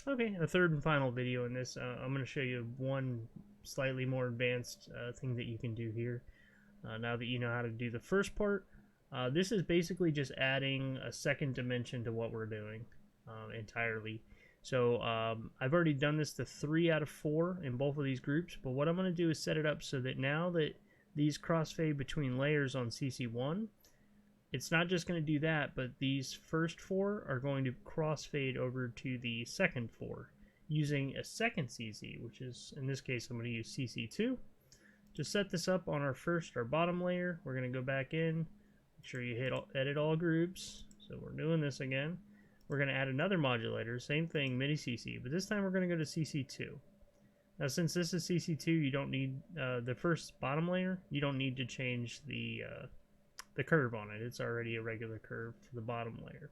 Okay, a third and final video in this. I'm going to show you one slightly more advanced thing that you can do here. Now that you know how to do the first part, this is basically just adding a second dimension to what we're doing entirely. So I've already done this to 3 out of 4 in both of these groups, but what I'm going to do is set it up so that now that these crossfade between layers on CC1, it's not just going to do that, but these first 4 are going to crossfade over to the second 4 using a second CC, which is, in this case, I'm going to use CC2. To set this up on our bottom layer, we're going to go back in, make sure you hit edit all groups. So we're doing this again. We're going to add another modulator, same thing, MIDI CC, but this time we're going to go to CC2. Now since this is CC2, you don't need, the first bottom layer, you don't need to change the curve on it. It's already a regular curve for the bottom layer.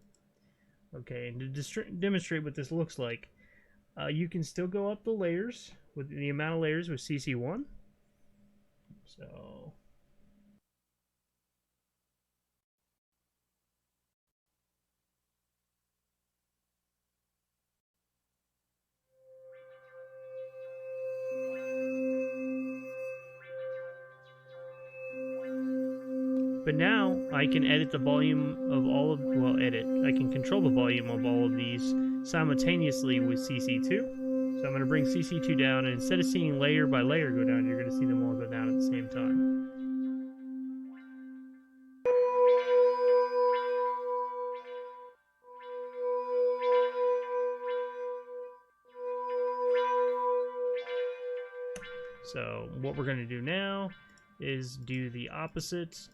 Okay, and to demonstrate what this looks like, you can still go up the layers with the amount of layers with CC1. So but now I can edit the volume of all of, well, I can control the volume of all of these simultaneously with CC2. So I'm going to bring CC2 down, and instead of seeing layer by layer go down, you're going to see them all go down at the same time. So what we're going to do now is do the opposite.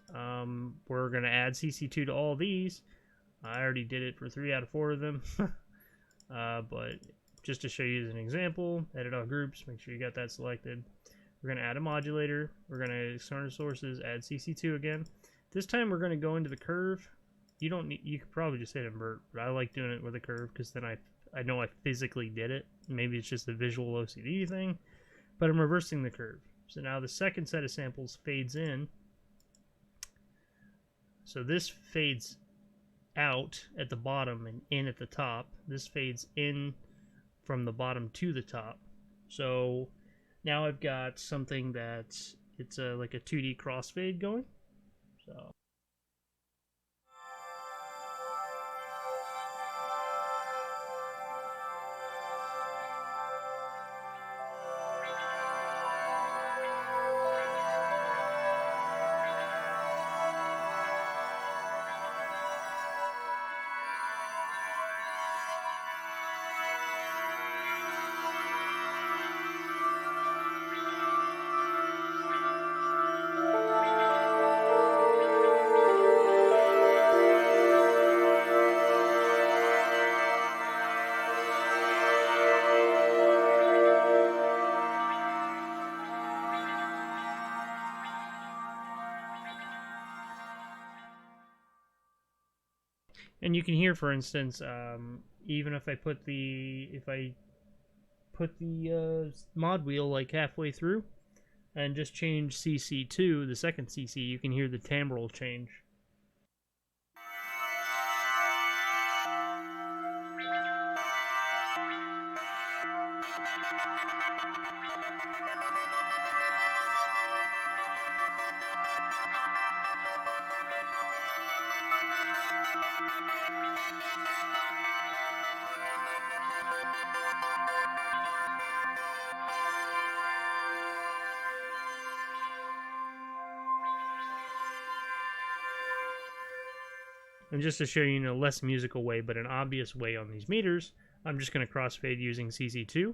We're going to add CC2 to all these. I already did it for 3 out of 4 of them. But just to show you as an example, edit all groups, make sure you got that selected. We're going to add a modulator. We're going to external sources, add CC2 again. This time we're going to go into the curve. You don't need, you could probably just hit invert, but I like doing it with a curve because then I know I physically did it. Maybe it's just a visual OCD thing, but I'm reversing the curve. So now the second set of samples fades in. So this fades out at the bottom and in at the top. This fades in from the bottom to the top. So now I've got something that's, it's like a 2D crossfade going. So and you can hear, for instance, even if I put the mod wheel like halfway through and just change CC2, the second CC, you can hear the timbral change. And just to show you in a less musical way, but an obvious way on these meters, I'm just going to crossfade using CC2.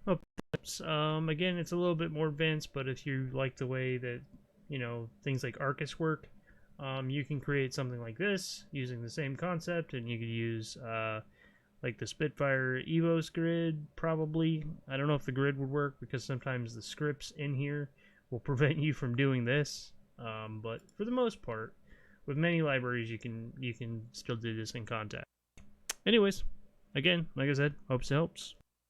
Oh, helps. Again, it's a little bit more advanced, but if you like the way that, you know, things like Arkhis work, you can create something like this using the same concept, and you could use like the Spitfire Evos grid, probably. I don't know if the grid would work because sometimes the scripts in here will prevent you from doing this. But for the most part, with many libraries, you can still do this in Contact. Anyways, again, like I said, hopes it helps.